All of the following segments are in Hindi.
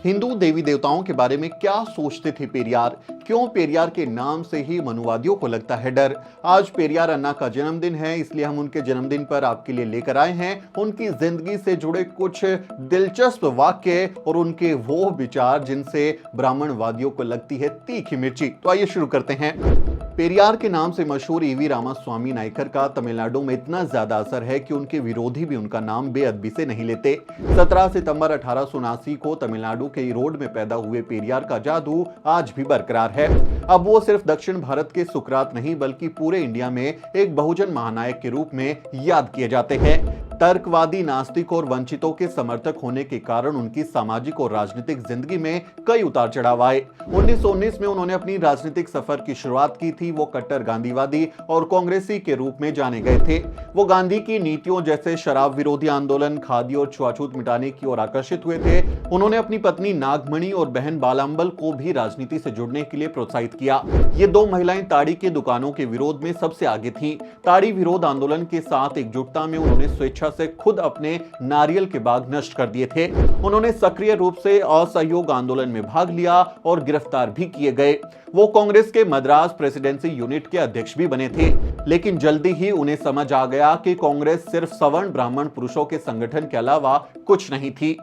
हिंदू देवी देवताओं के बारे में क्या सोचते थे पेरियार? क्यों पेरियार के नाम से ही मनुवादियों को लगता है डर? आज पेरियार अन्ना का जन्मदिन है, इसलिए हम उनके जन्मदिन पर आपके लिए लेकर आए हैं उनकी जिंदगी से जुड़े कुछ दिलचस्प वाक्य और उनके वो विचार जिनसे ब्राह्मणवादियों को लगती है तीखी मिर्ची। तो आइए शुरू करते हैं। पेरियार के नाम से मशहूर ईवी रामास्वामी नायकर का तमिलनाडु में इतना ज्यादा असर है कि उनके विरोधी भी उनका नाम बेअदबी से नहीं लेते। 17 सितंबर 1879 को तमिलनाडु के ईरोड में पैदा हुए पेरियार का जादू आज भी बरकरार है। अब वो सिर्फ दक्षिण भारत के सुकरात नहीं बल्कि पूरे इंडिया में एक बहुजन महानायक के रूप में याद किए जाते हैं। तर्कवादी, नास्तिक और वंचितों के समर्थक होने के कारण उनकी सामाजिक और राजनीतिक जिंदगी में कई उतार चढ़ाव आए। 1919 में उन्होंने अपनी राजनीतिक सफर की शुरुआत की थी। वो कट्टर गांधीवादी और कांग्रेसी के रूप में जाने गए थे। वो गांधी की नीतियों जैसे शराब विरोधी आंदोलन, खादी और छुआछूत मिटाने की ओर आकर्षित हुए थे। उन्होंने अपनी पत्नी नागमणि और बहन बालांबल को भी राजनीति से जुड़ने के लिए प्रोत्साहित किया। ये दो महिलाएं ताड़ी के दुकानों के विरोध में सबसे आगे थीं। ताड़ी विरोध आंदोलन के साथ एकजुटता में उन्होंने स्वेच्छा से खुद अपने नारियल के बाग नष्ट कर दिए थे। उन्होंने सक्रिय रूप से असहयोग आंदोलन में भाग लिया और गिरफ्तार भी किए गए। वो कांग्रेस के मद्रास प्रेसिडेंसी यूनिट के अध्यक्ष भी बने थे, लेकिन जल्दी ही उन्हें समझ आ गया कि कांग्रेस सिर्फ सवर्ण ब्राह्मण पुरुषों के संगठन के अलावा कुछ नहीं थी।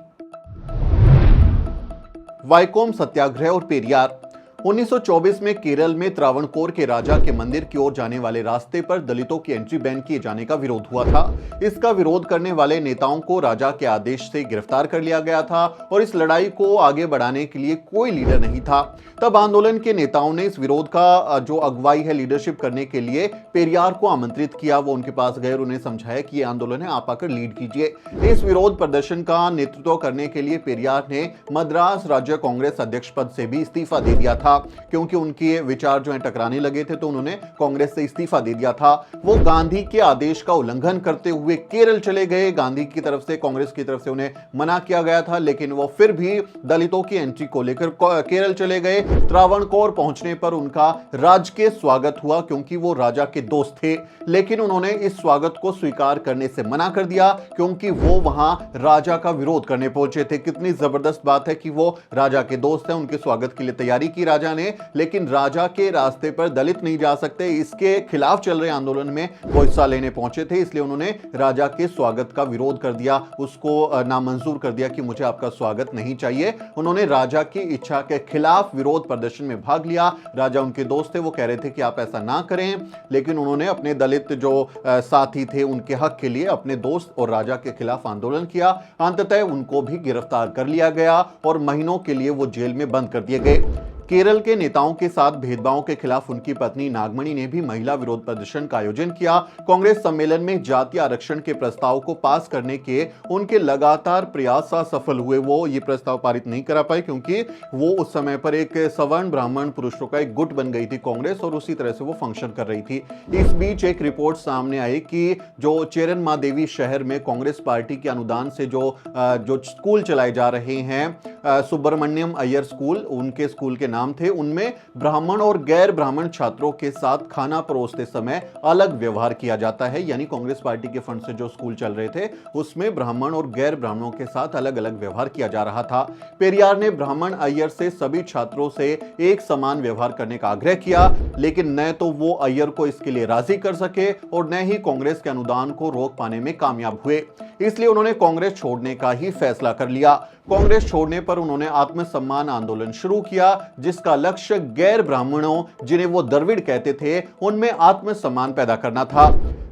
वाइकोम सत्याग्रह और पेरियार। 1924 में केरल में त्रावणकोर के राजा के मंदिर की ओर जाने वाले रास्ते पर दलितों की एंट्री बैन किए जाने का विरोध हुआ था। इसका विरोध करने वाले नेताओं को राजा के आदेश से गिरफ्तार कर लिया गया था और इस लड़ाई को आगे बढ़ाने के लिए कोई लीडर नहीं था। तब आंदोलन के नेताओं ने इस विरोध का जो अगुवाई है, लीडरशिप करने के लिए पेरियार को आमंत्रित किया। वो उनके पास गए और उन्हें समझाया कि ये आंदोलन है, आप आकर लीड कीजिए। इस विरोध प्रदर्शन का नेतृत्व करने के लिए पेरियार ने मद्रास राज्य कांग्रेस अध्यक्ष पद से भी इस्तीफा दे दिया था, क्योंकि उनके विचार जो है टकराने लगे थे, तो उन्होंने कांग्रेस से इस्तीफा दे दिया था। वो गांधी के आदेश का उल्लंघन करते हुए केरल चले गए। गांधी की तरफ से, कांग्रेस की तरफ से उन्हें मना किया गया था, लेकिन वो फिर भी दलितों की एंट्री को लेकर केरल चले गए। त्रावणकोर पहुंचने पर उनका राजकीय स्वागत हुआ, क्योंकि वो राजा के दोस्त थे, लेकिन उन्होंने इस स्वागत को स्वीकार करने से मना कर दिया, क्योंकि वो वहां राजा का विरोध करने पहुंचे थे। कितनी जबरदस्त बात है कि वो राजा के दोस्त हैं, उनके स्वागत के लिए तैयारी की राजा ने, लेकिन राजा के रास्ते पर दलित नहीं जा सकते, इसके खिलाफ चल रहे आंदोलन में वो हिस्सा लेने पहुंचे थे। इसलिए उन्होंने राजा के स्वागत का विरोध कर दिया, उसको नामंजूर कर दिया कि मुझे आपका स्वागत नहीं चाहिए। उन्होंने राजा की इच्छा के खिलाफ विरोध प्रदर्शन में भाग लिया। राजा उनके दोस्त थे, वो कह रहे थे कि आप ऐसा ना करें, लेकिन उन्होंने अपने दलित जो साथी थे उनके हक के लिए अपने दोस्त और राजा के खिलाफ आंदोलन किया। अंततः उनको भी गिरफ्तार कर लिया गया और महीनों के लिए वो जेल में बंद कर दिए गए। केरल के नेताओं के साथ भेदभाव के खिलाफ उनकी पत्नी नागमणि ने भी महिला विरोध प्रदर्शन का आयोजन किया। कांग्रेस सम्मेलन में जातीय आरक्षण के प्रस्ताव को पास करने के उनके लगातार प्रयास असफल हुए। वो ये प्रस्ताव पारित नहीं करा पाए, क्योंकि वो उस समय पर एक सवर्ण ब्राह्मण पुरुषों का एक गुट बन गई थी कांग्रेस, और उसी तरह से वो फंक्शन कर रही थी। इस बीच एक रिपोर्ट सामने आई कि जो चेरन महादेवी शहर में कांग्रेस पार्टी के अनुदान से जो स्कूल चलाए जा रहे हैं, सुब्रमण्यम अय्यर स्कूल उनके स्कूल के नाम थे, उनमें ब्राह्मण और गैर ब्राह्मण छात्रों के साथ खाना परोसते समय अलग व्यवहार किया जाता है। यानी कांग्रेस पार्टी के फंड से जो स्कूल चल रहे थे उसमें ब्राह्मण और गैर ब्राह्मणों के साथ अलग अलग व्यवहार किया जा रहा था। पेरियार ने ब्राह्मण अय्यर से सभी छात्रों से एक समान व्यवहार करने का आग्रह किया, लेकिन न तो वो अय्यर को इसके लिए राजी कर सके और न ही कांग्रेस के अनुदान को रोक पाने में कामयाब हुए। इसलिए उन्होंने कांग्रेस छोड़ने का ही फैसला कर लिया। कांग्रेस छोड़ने पर उन्होंने आत्मसम्मान आंदोलन शुरू किया, जिसका लक्ष्य गैर ब्राह्मणों, जिन्हें वो द्रविड़ कहते थे, उनमें आत्मसम्मान पैदा करना था।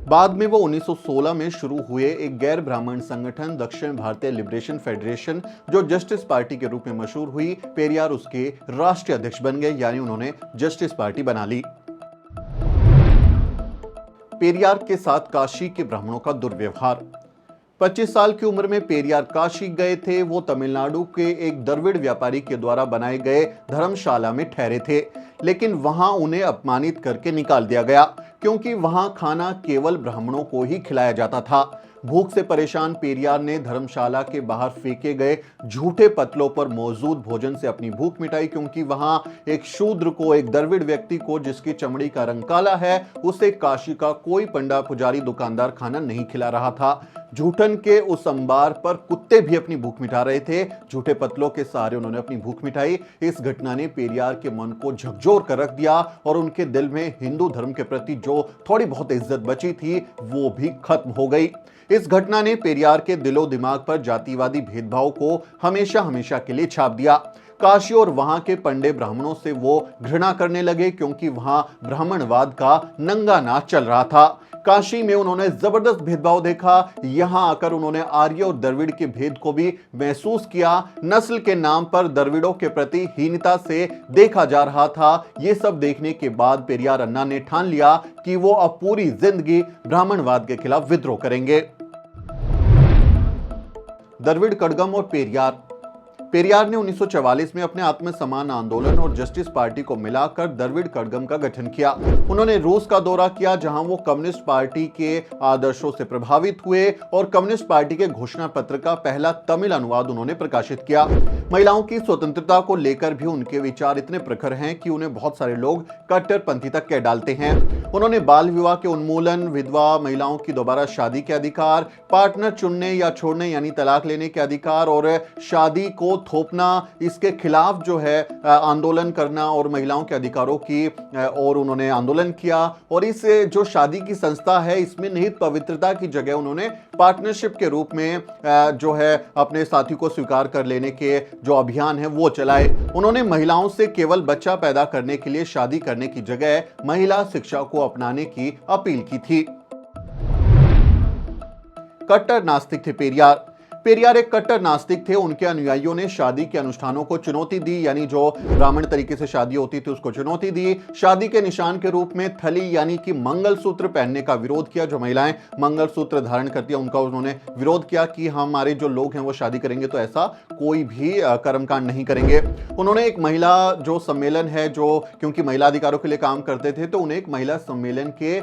बाद में वो 1916 में शुरू हुए एक गैर ब्राह्मण संगठन दक्षिण भारतीय लिबरेशन फेडरेशन, जो जस्टिस पार्टी के रूप में मशहूर हुई, पेरियार उसके राष्ट्रीय अध्यक्ष बन गए, यानी उन्होंने जस्टिस पार्टी बना ली। पेरियार के साथ काशी के ब्राह्मणों का दुर्व्यवहार। 25 साल की उम्र में पेरियार काशी गए थे। वो तमिलनाडु के एक द्रविड़ व्यापारी के द्वारा बनाए गए धर्मशाला में ठहरे थे, लेकिन वहां उन्हें अपमानित करके निकाल दिया गया, क्योंकि वहां खाना केवल ब्राह्मणों को ही खिलाया जाता था। भूख से परेशान पेरियार ने धर्मशाला के बाहर फेंके गए झूठे पतलों पर मौजूद भोजन से अपनी भूख मिटाई, क्योंकि वहां एक शूद्र को, एक द्रविड़ व्यक्ति को जिसकी चमड़ी का रंग काला है, उसे काशी का कोई पंडा, पुजारी, दुकानदार खाना नहीं खिला रहा था। झूठन के उस अंबार पर कुत्ते भी अपनी भूख मिटा रहे थे। झूठे पतलों के सहारे उन्होंने अपनी भूख मिटाई। इस घटना ने पेरियार के मन को झकझोर कर रख दिया और उनके दिल में हिंदू धर्म के प्रति जो थोड़ी बहुत इज्जत बची थी वो भी खत्म हो गई। इस घटना ने पेरियार के दिलो दिमाग पर जातिवादी भेदभाव को हमेशा हमेशा के लिए छाप दिया। काशी और वहां के पंडे ब्राह्मणों से वो घृणा करने लगे क्योंकि वहां ब्राह्मणवाद का नंगा नाच चल रहा था। काशी में उन्होंने जबरदस्त भेदभाव देखा। यहां आकर उन्होंने आर्य और द्रविड़ के भेद को भी महसूस किया। नस्ल के नाम पर द्रविड़ों के प्रति हीनता से देखा जा रहा था। ये सब देखने के बाद पेरियार अन्ना ने ठान लिया कि वो अब पूरी जिंदगी ब्राह्मणवाद के खिलाफ विद्रोह करेंगे। द्रविड़ कड़गम और पेरियार ने 1944 में अपने आत्मसम्मान आंदोलन और जस्टिस पार्टी को मिलाकर द्रविड़ कड़गम का गठन किया। उन्होंने रूस का दौरा किया जहां वो कम्युनिस्ट पार्टी के आदर्शों से प्रभावित हुए और कम्युनिस्ट पार्टी के घोषणा पत्र का पहला तमिल अनुवाद उन्होंने प्रकाशित किया। महिलाओं की स्वतंत्रता को लेकर भी उनके विचार इतने प्रखर हैं कि उन्हें बहुत सारे लोग कट्टरपंथी तक कह डालते हैं। उन्होंने बाल विवाह के उन्मूलन, विधवा महिलाओं की दोबारा शादी के अधिकार, पार्टनर चुनने या छोड़ने यानी तलाक लेने के अधिकार और शादी को थोपना, इसके खिलाफ जो है आंदोलन करना और महिलाओं के अधिकारों की और उन्होंने आंदोलन किया। और इस जो शादी की संस्था है इसमें निहित पवित्रता की जगह उन्होंने पार्टनरशिप के रूप में जो है अपने साथी को स्वीकार कर लेने के जो अभियान है वो चलाए। उन्होंने महिलाओं से केवल बच्चा पैदा करने के लिए शादी करने की जगह महिला शिक्षा को अपनाने की अपील की थी। कट्टर नास्तिक थे पेरियार एक कट्टर नास्तिक थे। उनके अनुयायियों ने शादी के अनुष्ठानों को चुनौती दी, यानी जो ब्राह्मण तरीके से शादी होती थी उसको चुनौती दी। शादी के निशान के रूप में थली यानी कि मंगलसूत्र पहनने का विरोध किया। जो महिलाएं मंगलसूत्र धारण करती हैं उनका उन्होंने विरोध किया कि हमारे जो लोग हैं वो शादी करेंगे तो ऐसा कोई भी कर्मकांड नहीं करेंगे। उन्होंने एक महिला जो सम्मेलन है, जो क्योंकि महिला अधिकारों के लिए काम करते थे, तो उन्हें एक महिला सम्मेलन के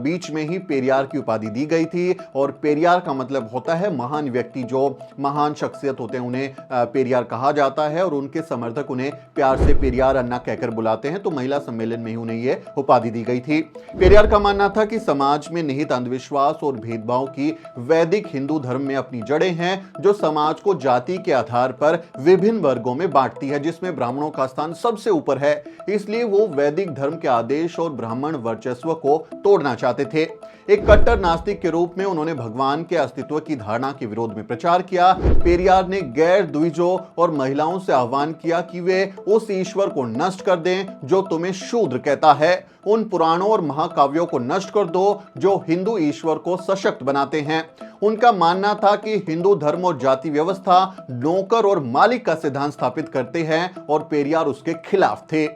बीच में ही पेरियार की उपाधि दी गई थी। और पेरियार का मतलब होता है महान व्यक्ति, जो महान शख्सियत होते हैं उन्हें पेरियार कहा जाता है और उनके समर्थक उन्हें प्यार से पेरियार अन्ना कहकर बुलाते हैं। तो महिला सम्मेलन में ही उन्हें यह उपाधि दी गई थी। पेरियार का मानना था कि समाज में निहित अंधविश्वास और भेदभाव की वैदिक हिंदू धर्म में अपनी जड़ें हैं, जो समाज को जाति के आधार पर विभिन्न वर्गों में बांटती है, जिसमें ब्राह्मणों का स्थान सबसे ऊपर है। इसलिए वो वैदिक धर्म के आदेश और ब्राह्मण वर्चस्व को तोड़ना चाहते थे। एक कट्टर नास्तिक के रूप में उन्होंने भगवान के अस्तित्व की धारणा के विरोध में प्रचार किया। पेरियार ने गैर द्विजों और महिलाओं से आह्वान किया कि वे उस ईश्वर को नष्ट कर दें जो तुम्हें शूद्र कहता है। उन पुराणों और महाकाव्यों को नष्ट कर दो जो हिंदू ईश्वर को सशक्त बनाते हैं। उनका मानना था कि हिंदू धर्म और जाति व्यवस्था नौकर और मालिक का सिद्धांत स्थापित करते हैं और पेरियार उसके खिलाफ थे।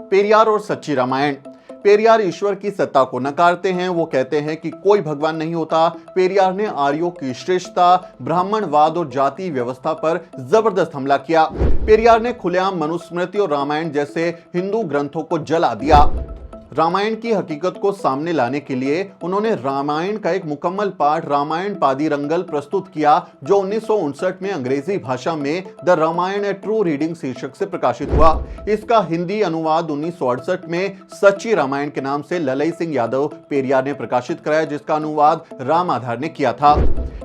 पेरियार और सच्ची रामायण। पेरियार ईश्वर की सत्ता को नकारते हैं। वो कहते हैं कि कोई भगवान नहीं होता। पेरियार ने आर्यों की श्रेष्ठता, ब्राह्मणवाद और जाति व्यवस्था पर जबरदस्त हमला किया। पेरियार ने खुलेआम मनुस्मृति और रामायण जैसे हिंदू ग्रंथों को जला दिया। रामायण की हकीकत को सामने लाने के लिए उन्होंने रामायण का एक मुकम्मल पाठ रामायण पादीरंगल प्रस्तुत किया, जो 1959 में अंग्रेजी भाषा में the Ramayana a true reading शीर्षक से प्रकाशित हुआ। इसका हिंदी अनुवाद 1968 में सच्ची रामायण के नाम से ललई सिंह यादव पेरियार ने प्रकाशित कराया, जिसका अनुवाद राम आधार ने किया था।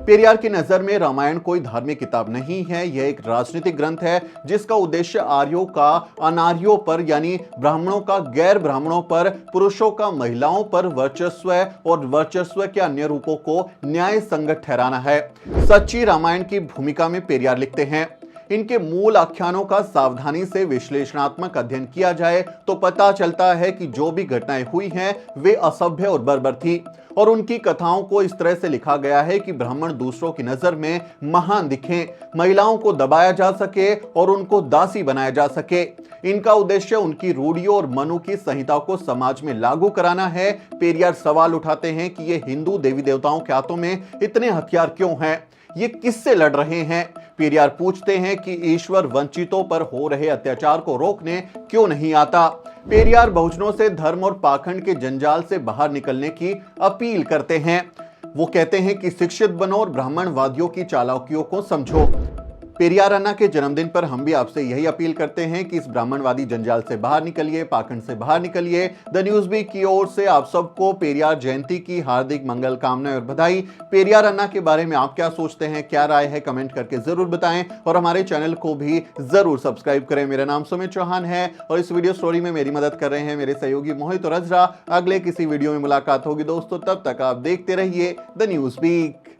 पेरियार की नजर में रामायण कोई धार्मिक किताब नहीं है, यह एक राजनीतिक ग्रंथ है जिसका उद्देश्य आर्यों का अनार्यों पर यानी ब्राह्मणों का गैर ब्राह्मणों पर, पुरुषों का महिलाओं पर वर्चस्व और वर्चस्व के अन्य रूपों को न्याय संगत ठहराना है। सच्ची रामायण की भूमिका में पेरियार लिखते हैं, इनके मूल आख्यानों का सावधानी से विश्लेषणात्मक अध्ययन किया जाए तो पता चलता है कि जो भी घटनाएं हुई हैं वे असभ्य और बर्बर थी और उनकी कथाओं को इस तरह से लिखा गया है कि ब्राह्मण दूसरों की नजर में महान दिखें, महिलाओं को दबाया जा सके और उनको दासी बनाया जा सके। इनका उद्देश्य उनकी रूढ़ियों और मनु की संहिता को समाज में लागू कराना है। पेरियार सवाल उठाते हैं कि ये हिंदू देवी देवताओं के हाथों में इतने हथियार क्यों हैं, ये किससे लड़ रहे हैं। पेरियार पूछते हैं कि ईश्वर वंचितों पर हो रहे अत्याचार को रोकने क्यों नहीं आता। पेरियार बहुजनों से धर्म और पाखंड के जंजाल से बाहर निकलने की अपील करते हैं। वो कहते हैं कि शिक्षित बनो और ब्राह्मणवादियों की चालाकियों को समझो। पेरियार अन्ना के जन्मदिन पर हम भी आपसे यही अपील करते हैं कि इस ब्राह्मणवादी जंजाल से बाहर निकलिए, पाखंड से बाहर निकलिए। द न्यूज वीक की ओर से आप सबको पेरियार जयंती की हार्दिक मंगल कामनाएं और बधाई। पेरियार अन्ना के बारे में आप क्या सोचते हैं, क्या राय है, कमेंट करके जरूर बताएं और हमारे चैनल को भी जरूर सब्सक्राइब करें। मेरा नाम सुमित चौहान है और इस वीडियो स्टोरी में मेरी मदद कर रहे हैं मेरे सहयोगी मोहित और अजरा। अगले किसी वीडियो में मुलाकात होगी दोस्तों, तब तक आप देखते रहिए द न्यूज वीक।